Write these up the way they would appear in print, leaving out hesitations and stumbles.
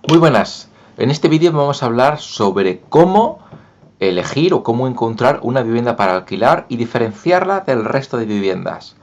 Muy buenas. En este vídeo vamos a hablar sobre cómo elegir o cómo encontrar una vivienda para alquilar y diferenciarla del resto de viviendas.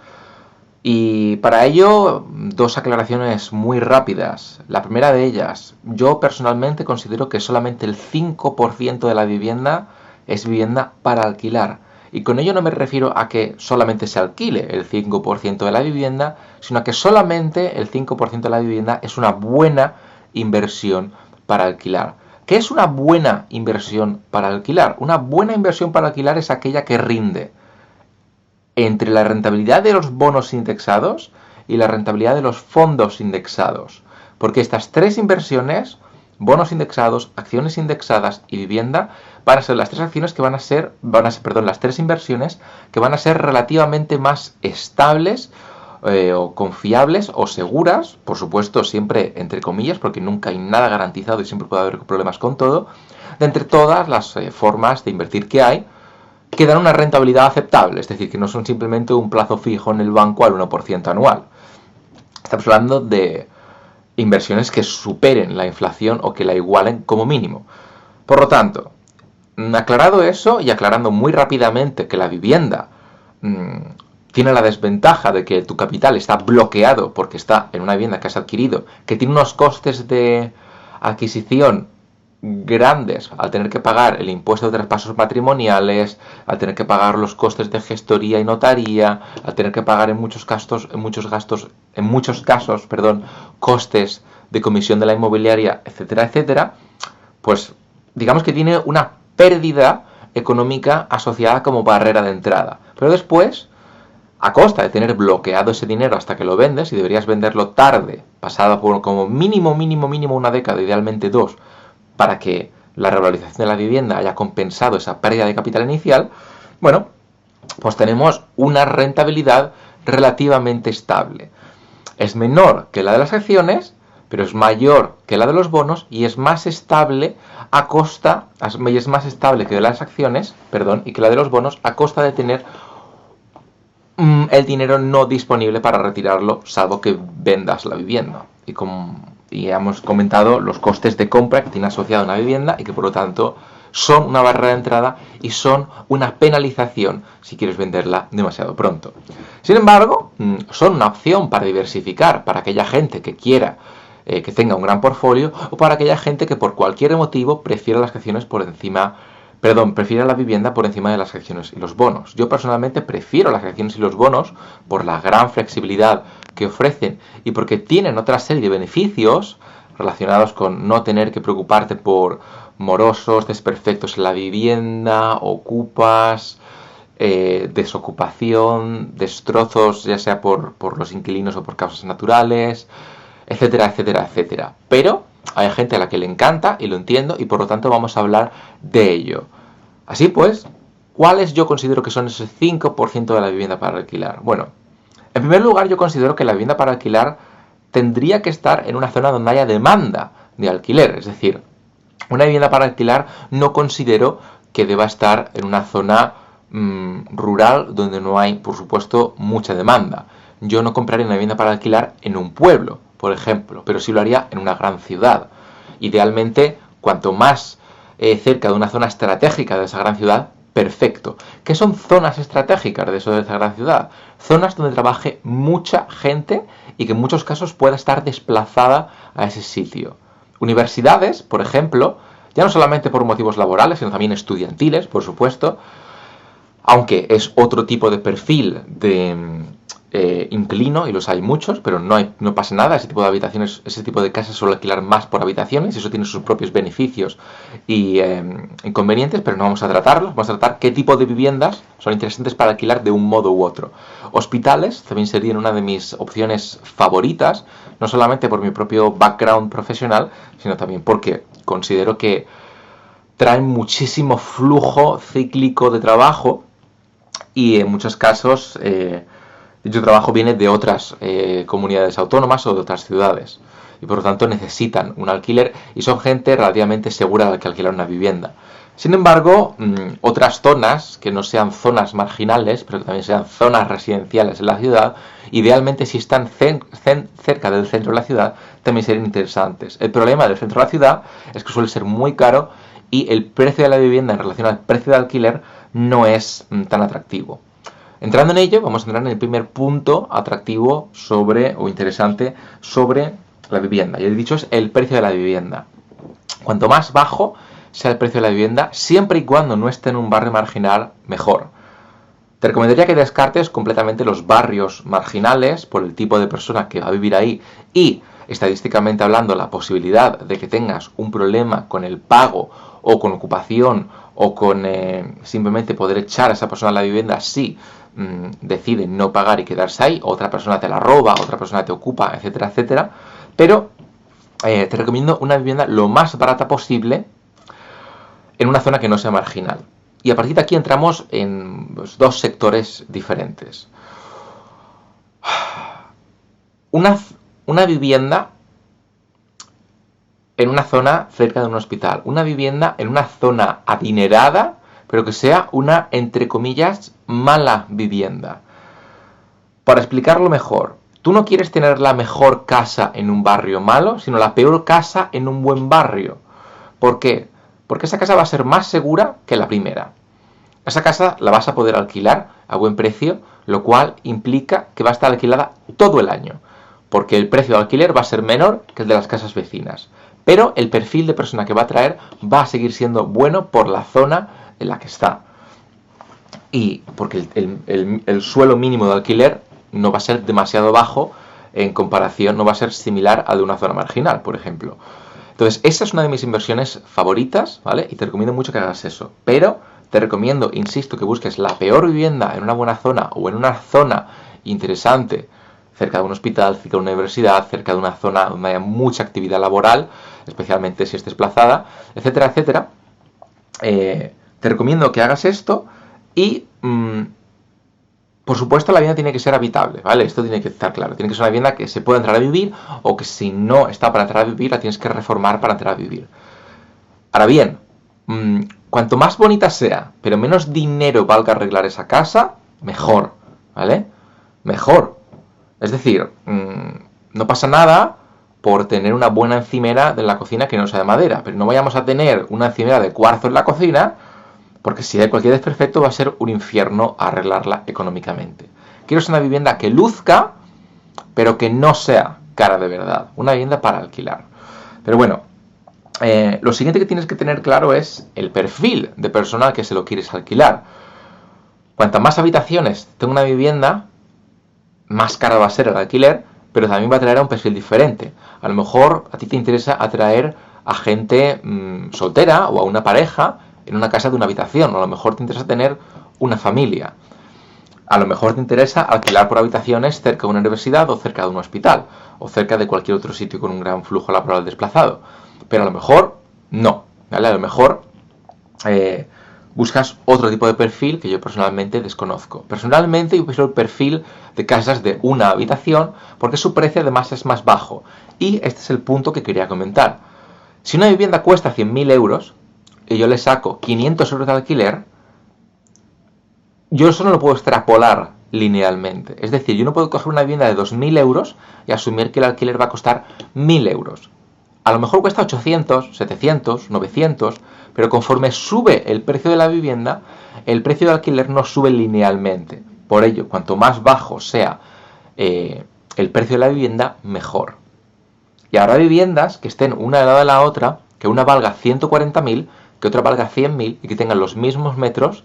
Y para ello, dos aclaraciones muy rápidas. La primera de ellas, yo personalmente considero que solamente el 5% de la vivienda es vivienda para alquilar. Y con ello no me refiero a que solamente se alquile el 5% de la vivienda, sino a que solamente el 5% de la vivienda es una buena inversión para alquilar. ¿Qué es una buena inversión para alquilar? Una buena inversión para alquilar es aquella que rinde entre la rentabilidad de los bonos indexados y la rentabilidad de los fondos indexados. Porque estas tres inversiones, bonos indexados, acciones indexadas y vivienda, van a ser las tres acciones que las tres inversiones que van a ser relativamente más estables o confiables o seguras, por supuesto siempre entre comillas, porque nunca hay nada garantizado y siempre puede haber problemas con todo, de entre todas las formas de invertir que hay, que dan una rentabilidad aceptable, es decir, que no son simplemente un plazo fijo en el banco al 1% anual. Estamos hablando de inversiones que superen la inflación o que la igualen como mínimo. Por lo tanto, aclarado eso y aclarando muy rápidamente que la vivienda tiene la desventaja de que tu capital está bloqueado porque está en una vivienda que has adquirido, que tiene unos costes de adquisición grandes al tener que pagar el impuesto de traspasos patrimoniales, al tener que pagar los costes de gestoría y notaría, al tener que pagar en muchos casos, costes de comisión de la inmobiliaria, etcétera, etcétera, pues digamos que tiene una pérdida económica asociada como barrera de entrada. Pero después, a costa de tener bloqueado ese dinero hasta que lo vendes, y deberías venderlo tarde, pasada por como mínimo una década, idealmente dos, para que la revalorización de la vivienda haya compensado esa pérdida de capital inicial, bueno, pues tenemos una rentabilidad relativamente estable. Es menor que la de las acciones, pero es mayor que la de los bonos y es más estable es más estable que de las acciones, y que la de los bonos a costa de tener el dinero no disponible para retirarlo, salvo que vendas la vivienda. Y hemos comentado los costes de compra que tiene asociado una vivienda y que por lo tanto son una barrera de entrada y son una penalización si quieres venderla demasiado pronto. Sin embargo, son una opción para diversificar para aquella gente que quiera que tenga un gran portfolio o para aquella gente que por cualquier motivo prefiera las acciones prefiere la vivienda por encima de las acciones y los bonos. Yo personalmente prefiero las acciones y los bonos por la gran flexibilidad que ofrecen y porque tienen otra serie de beneficios relacionados con no tener que preocuparte por morosos, desperfectos en la vivienda, ocupas, desocupación, destrozos ya sea por los inquilinos o por causas naturales, etcétera, etcétera, etcétera. Pero hay gente a la que le encanta y lo entiendo y por lo tanto vamos a hablar de ello. Así pues, ¿cuáles yo considero que son ese 5% de la vivienda para alquilar? Bueno, en primer lugar yo considero que la vivienda para alquilar tendría que estar en una zona donde haya demanda de alquiler. Es decir, una vivienda para alquilar no considero que deba estar en una zona rural donde no hay, por supuesto, mucha demanda. Yo no compraría una vivienda para alquilar en un pueblo, por ejemplo, pero sí lo haría en una gran ciudad. Idealmente, cuanto más cerca de una zona estratégica de esa gran ciudad, perfecto. ¿Qué son zonas estratégicas de esa gran ciudad? Zonas donde trabaje mucha gente y que en muchos casos pueda estar desplazada a ese sitio. Universidades, por ejemplo, ya no solamente por motivos laborales, sino también estudiantiles, por supuesto, aunque es otro tipo de perfil de inquilino y los hay muchos, pero no pasa nada. Ese tipo de habitaciones, ese tipo de casas suele alquilar más por habitaciones y eso tiene sus propios beneficios y inconvenientes, pero no vamos a tratarlos. Vamos a tratar qué tipo de viviendas son interesantes para alquilar de un modo u otro. Hospitales también serían una de mis opciones favoritas, no solamente por mi propio background profesional, sino también porque considero que traen muchísimo flujo cíclico de trabajo y en muchos casos dicho trabajo viene de otras comunidades autónomas o de otras ciudades. y por lo tanto necesitan un alquiler y son gente relativamente segura de que alquilar una vivienda. Sin embargo, otras zonas que no sean zonas marginales, pero que también sean zonas residenciales en la ciudad, idealmente si están cerca del centro de la ciudad, también serían interesantes. El problema del centro de la ciudad es que suele ser muy caro y el precio de la vivienda en relación al precio de alquiler no es tan atractivo. Entrando en ello, vamos a entrar en el primer punto atractivo o interesante sobre la vivienda. Y he dicho es el precio de la vivienda. Cuanto más bajo sea el precio de la vivienda, siempre y cuando no esté en un barrio marginal, mejor. Te recomendaría que descartes completamente los barrios marginales por el tipo de persona que va a vivir ahí y, estadísticamente hablando, la posibilidad de que tengas un problema con el pago o con ocupación o con simplemente poder echar a esa persona a la vivienda si decide no pagar y quedarse ahí, otra persona te la roba, otra persona te ocupa, etcétera, etcétera. Pero te recomiendo una vivienda lo más barata posible en una zona que no sea marginal. Y a partir de aquí entramos en dos sectores diferentes. Una vivienda en una zona cerca de un hospital. Una vivienda en una zona adinerada, pero que sea una, entre comillas, mala vivienda. Para explicarlo mejor, tú no quieres tener la mejor casa en un barrio malo, sino la peor casa en un buen barrio. ¿Por qué? Porque esa casa va a ser más segura que la primera. Esa casa la vas a poder alquilar a buen precio, lo cual implica que va a estar alquilada todo el año, porque el precio de alquiler va a ser menor que el de las casas vecinas. Pero el perfil de persona que va a traer va a seguir siendo bueno por la zona en la que está. Y porque el suelo mínimo de alquiler no va a ser demasiado bajo en comparación, no va a ser similar al de una zona marginal, por ejemplo. Entonces, esa es una de mis inversiones favoritas, ¿vale? Y te recomiendo mucho que hagas eso. Pero te recomiendo, insisto, que busques la peor vivienda en una buena zona o en una zona interesante, cerca de un hospital, cerca de una universidad, cerca de una zona donde haya mucha actividad laboral, especialmente si estés desplazada, etcétera, etcétera. Te recomiendo que hagas esto y, por supuesto, la vivienda tiene que ser habitable, ¿vale? Esto tiene que estar claro. Tiene que ser una vivienda que se pueda entrar a vivir o que si no está para entrar a vivir, la tienes que reformar para entrar a vivir. Ahora bien, cuanto más bonita sea, pero menos dinero valga arreglar esa casa, mejor, ¿vale? Mejor. Es decir, no pasa nada por tener una buena encimera de la cocina que no sea de madera, pero no vayamos a tener una encimera de cuarzo en la cocina, porque si hay cualquier desperfecto va a ser un infierno arreglarla económicamente. Quiero una vivienda que luzca, pero que no sea cara de verdad. Una vivienda para alquilar. Pero bueno, lo siguiente que tienes que tener claro es el perfil de persona al que se lo quieres alquilar. Cuantas más habitaciones tenga una vivienda, más cara va a ser el alquiler, pero también va a traer a un perfil diferente. A lo mejor a ti te interesa atraer a gente soltera o a una pareja en una casa de una habitación, o a lo mejor te interesa tener una familia. A lo mejor te interesa alquilar por habitaciones cerca de una universidad o cerca de un hospital, o cerca de cualquier otro sitio con un gran flujo laboral desplazado. Pero a lo mejor no, ¿vale? A lo mejor buscas otro tipo de perfil que yo personalmente desconozco. Personalmente yo prefiero el perfil de casas de una habitación porque su precio además es más bajo. Y este es el punto que quería comentar. Si una vivienda cuesta 100.000 euros y yo le saco 500 euros de alquiler, yo eso no lo puedo extrapolar linealmente. Es decir, yo no puedo coger una vivienda de 2.000 euros y asumir que el alquiler va a costar 1.000 euros. A lo mejor cuesta 800, 700, 900, pero conforme sube el precio de la vivienda, el precio del alquiler no sube linealmente. Por ello, cuanto más bajo sea el precio de la vivienda, mejor. Y habrá viviendas que estén una al lado de la otra, que una valga 140.000, que otra valga 100.000 y que tengan los mismos metros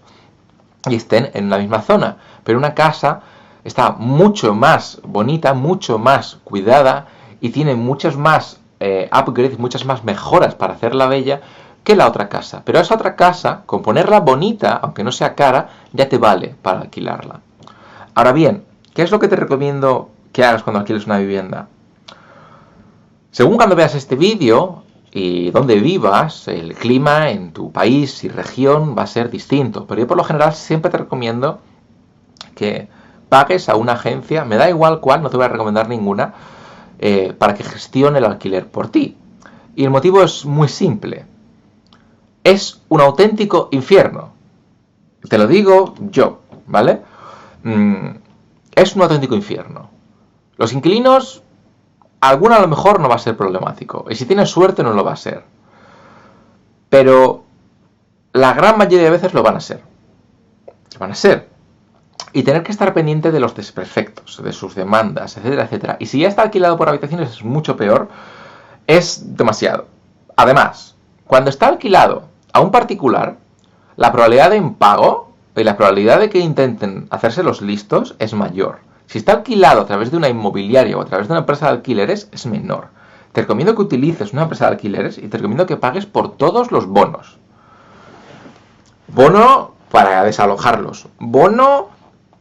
y estén en la misma zona. Pero una casa está mucho más bonita, mucho más cuidada y tiene muchas más upgrades, muchas más mejoras para hacerla bella que la otra casa. Pero esa otra casa, con ponerla bonita, aunque no sea cara, ya te vale para alquilarla. Ahora bien, ¿qué es lo que te recomiendo que hagas cuando alquiles una vivienda? Según cuando veas este vídeo y donde vivas, el clima en tu país y región va a ser distinto. Pero yo por lo general siempre te recomiendo que pagues a una agencia, me da igual cuál, no te voy a recomendar ninguna, para que gestione el alquiler por ti. Y el motivo es muy simple. Es un auténtico infierno. Te lo digo yo, ¿vale? Es un auténtico infierno. Los inquilinos, alguno a lo mejor no va a ser problemático. Y si tienes suerte no lo va a ser. Pero la gran mayoría de veces lo van a ser. Van a ser. Y tener que estar pendiente de los desperfectos, de sus demandas, etcétera, etcétera. Y si ya está alquilado por habitaciones es mucho peor. Es demasiado. Además, cuando está alquilado a un particular, la probabilidad de impago y la probabilidad de que intenten hacerse los listos es mayor. Si está alquilado a través de una inmobiliaria o a través de una empresa de alquileres, es menor. Te recomiendo que utilices una empresa de alquileres y te recomiendo que pagues por todos los bonos. Bono para desalojarlos. Bono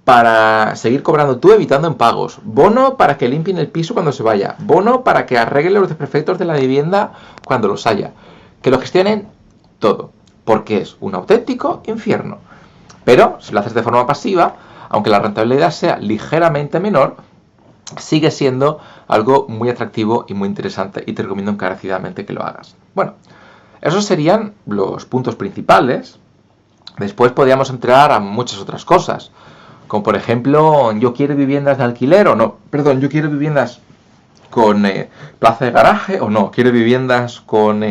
para seguir cobrando tú evitando impagos. Bono para que limpien el piso cuando se vaya. Bono para que arreglen los desperfectos de la vivienda cuando los haya. Que lo gestionen todo. Porque es un auténtico infierno. Pero si lo haces de forma pasiva, aunque la rentabilidad sea ligeramente menor, sigue siendo algo muy atractivo y muy interesante y te recomiendo encarecidamente que lo hagas. Bueno, esos serían los puntos principales. Después podríamos entrar a muchas otras cosas, como por ejemplo, yo quiero viviendas de alquiler o no, perdón, yo quiero viviendas con plaza de garaje o no, quiero viviendas con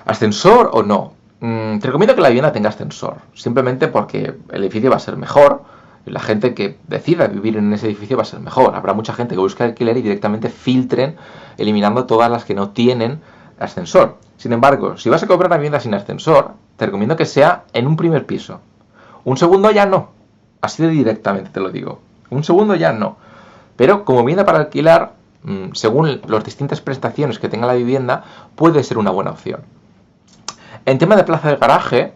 ascensor o no. Te recomiendo que la vivienda tenga ascensor, simplemente porque el edificio va a ser mejor, y la gente que decida vivir en ese edificio va a ser mejor. Habrá mucha gente que busque alquiler y directamente filtren, eliminando todas las que no tienen ascensor. Sin embargo, si vas a comprar una vivienda sin ascensor, te recomiendo que sea en un primer piso. Un segundo ya no. Así de directamente te lo digo. Un segundo ya no. Pero como vivienda para alquilar, según las distintas prestaciones que tenga la vivienda, puede ser una buena opción. En tema de plaza de garaje,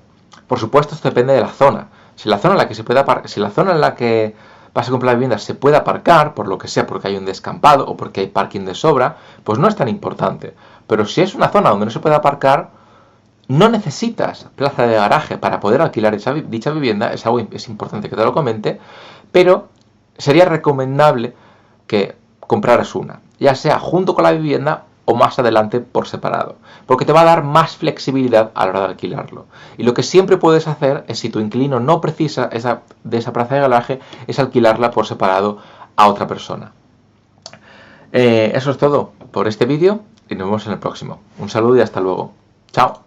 por supuesto esto depende de la zona. Si la zona en la que se puede si la zona en la que vas a comprar la vivienda se puede aparcar, por lo que sea, porque hay un descampado o porque hay parking de sobra, pues no es tan importante. Pero si es una zona donde no se puede aparcar, no necesitas plaza de garaje para poder alquilar dicha vivienda. Es importante que te lo comente, pero sería recomendable que compraras una, ya sea junto con la vivienda o más adelante por separado, porque te va a dar más flexibilidad a la hora de alquilarlo. Y lo que siempre puedes hacer es, si tu inquilino no precisa de esa plaza de garaje, es alquilarla por separado a otra persona. Eso es todo por este vídeo y nos vemos en el próximo. Un saludo y hasta luego. Chao.